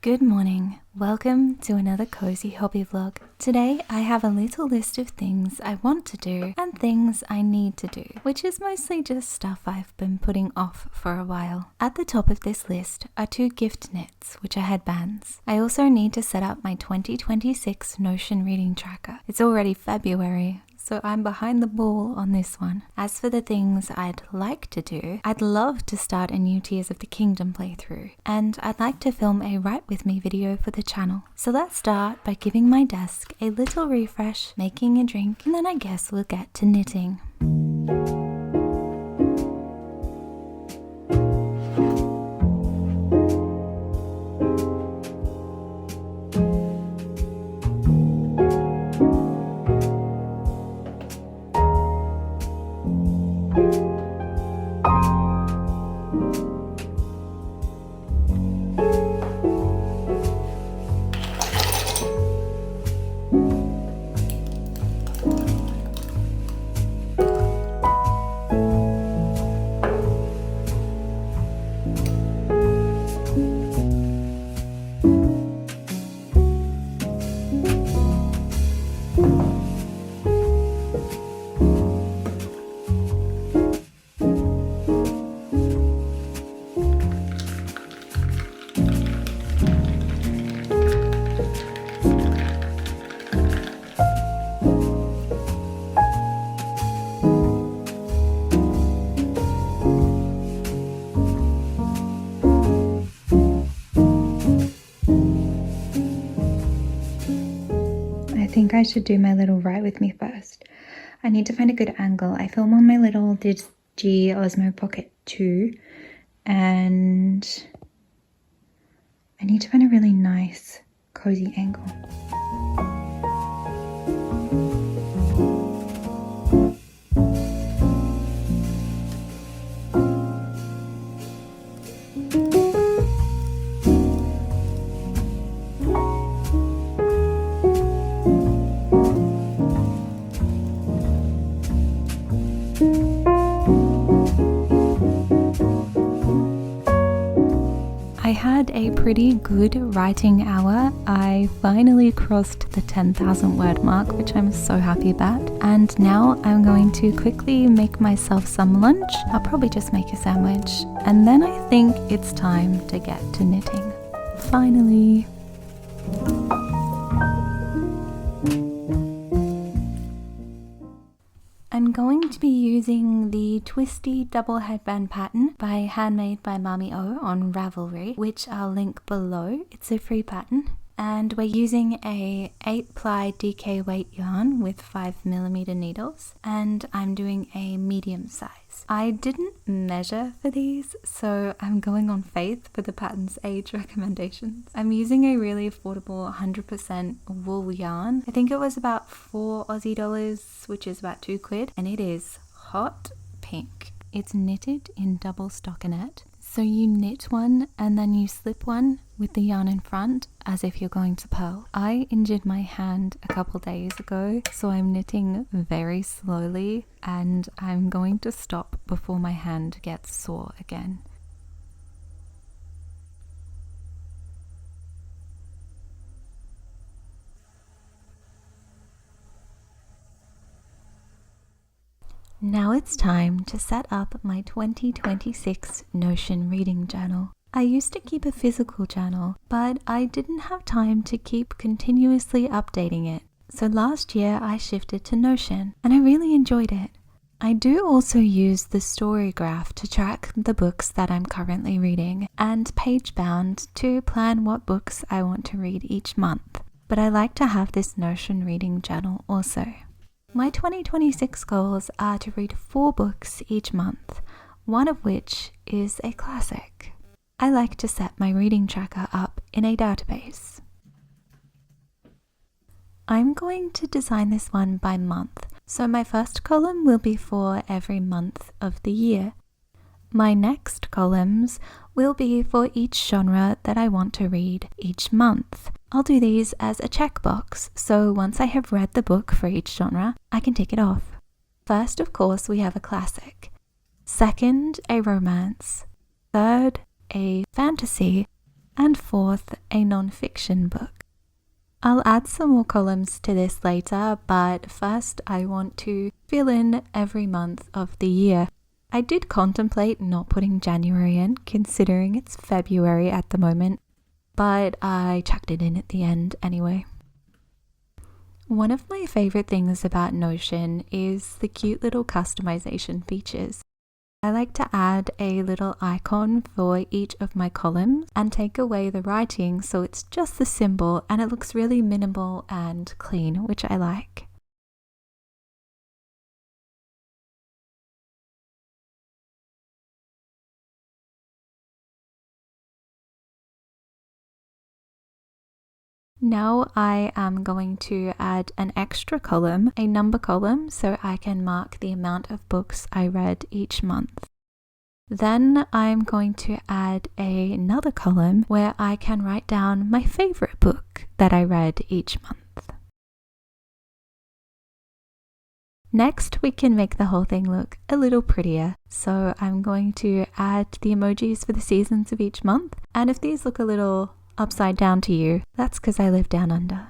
Good morning, welcome to another cozy hobby vlog. Today I have a little list of things I want to do and things I need to do, which is mostly just stuff I've been putting off for a while. At the top of this list are 2 gift knits, which are headbands. I also need to set up my 2026 Notion reading tracker. It's already February, so I'm behind the ball on this one. As for the things I'd like to do, I'd love to start a new Tears of the Kingdom playthrough, and I'd like to film a Write With Me video for the channel. So let's start by giving my desk a little refresh, making a drink, and then I guess we'll get to knitting. I think I should do my little Write With Me first. I need to find a good angle. I film on my little Digi Osmo Pocket 2 and I need to find a really nice cozy angle. I had a pretty good writing hour. I finally crossed the 10,000 word mark, which I'm so happy about. And now I'm going to quickly make myself some lunch. I'll probably just make a sandwich. And then I think it's time to get to knitting. Finally. I'm going to be using the twisty double headband pattern by Handmade by Mami O on Ravelry, which I'll link below. It's a free pattern. And we're using a 8-ply DK weight yarn with 5mm needles, and I'm doing a medium size. I didn't measure for these, so I'm going on faith for the pattern's age recommendations. I'm using a really affordable 100% wool yarn. I think it was about $4 Aussie, which is about £2, and it is hot pink. It's knitted in double stockinette. So you knit one and then you slip one with the yarn in front as if you're going to purl. I injured my hand a couple days ago, so I'm knitting very slowly and I'm going to stop before my hand gets sore again. Now it's time to set up my 2026 Notion reading journal. I used to keep a physical journal, but I didn't have time to keep continuously updating it. So last year I shifted to Notion and I really enjoyed it. I do also use the story graph to track the books that I'm currently reading and Pagebound to plan what books I want to read each month. But I like to have this Notion reading journal also. My 2026 goals are to read 4 books each month, one of which is a classic. I like to set my reading tracker up in a database. I'm going to design this one by month, so my first column will be for every month of the year. My next columns will be for each genre that I want to read each month. I'll do these as a checkbox, so once I have read the book for each genre, I can tick it off. First, of course, we have a classic. Second, a romance. Third, a fantasy. And fourth, a non-fiction book. I'll add some more columns to this later, but first I want to fill in every month of the year. I did contemplate not putting January in, considering it's February at the moment, but I chucked it in at the end anyway. One of my favorite things about Notion is the cute little customization features. I like to add a little icon for each of my columns and take away the writing so it's just the symbol and it looks really minimal and clean, which I like. Now I am going to add an extra column, a number column, so I can mark the amount of books I read each month. Then I'm going to add another column where I can write down my favorite book that I read each month. Next, we can make the whole thing look a little prettier. So I'm going to add the emojis for the seasons of each month. And if these look a little upside down to you, that's because I live down under.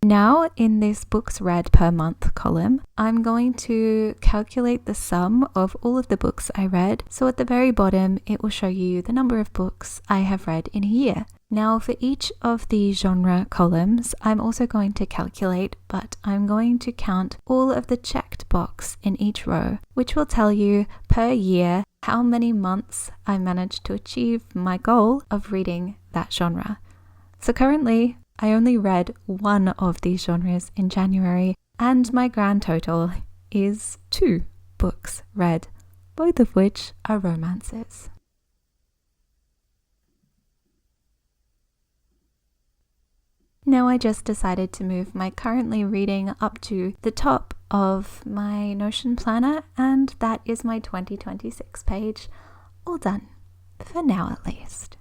Now in this books read per month column, I'm going to calculate the sum of all of the books I read. So at the very bottom, it will show you the number of books I have read in a year. Now for each of the genre columns, I'm also going to calculate, but I'm going to count all of the checked box in each row, which will tell you per year how many months I managed to achieve my goal of reading that genre. So currently, I only read one of these genres in January, and my grand total is 2 books read, both of which are romances. Now I just decided to move my currently reading up to the top of my Notion planner, and that is my 2026 page, all done, for now at least.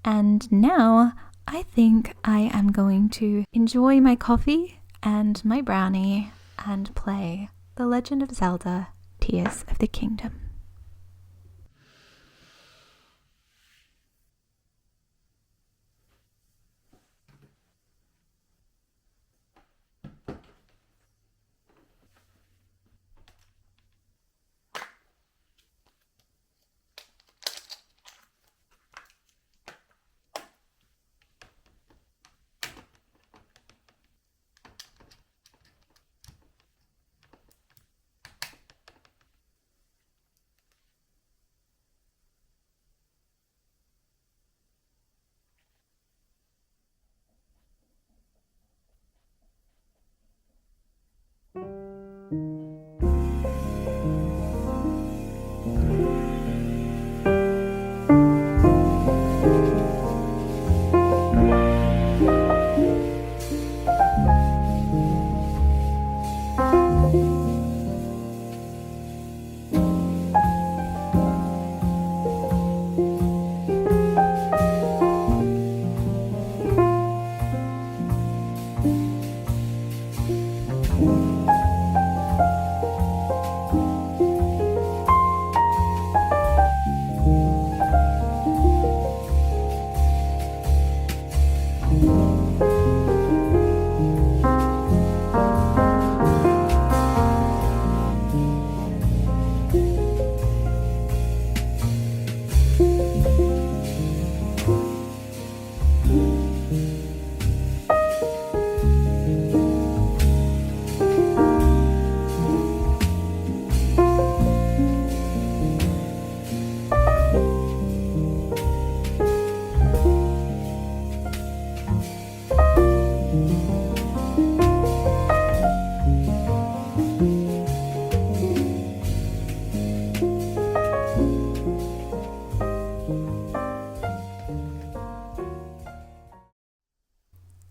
And now I think I am going to enjoy my coffee and my brownie and play The Legend of Zelda: Tears of the Kingdom.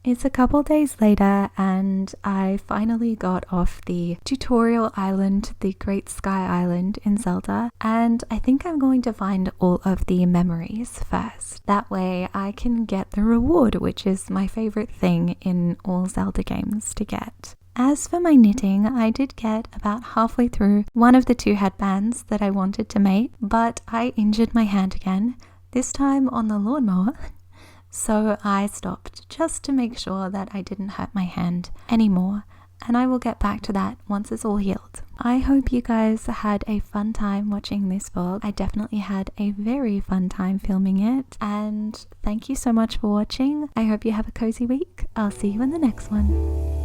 It's a couple days later and I finally got off the tutorial island, the Great Sky Island in Zelda, and I think I'm going to find all of the memories first. That way I can get the reward, which is my favorite thing in all Zelda games to get. As for my knitting, I did get about halfway through one of the 2 headbands that I wanted to make, but I injured my hand again, this time on the lawnmower. So I stopped just to make sure that I didn't hurt my hand anymore, and I will get back to that once it's all healed. I hope you guys had a fun time watching this vlog. I definitely had a very fun time filming it, and thank you so much for watching. I hope you have a cozy week. I'll see you in the next one.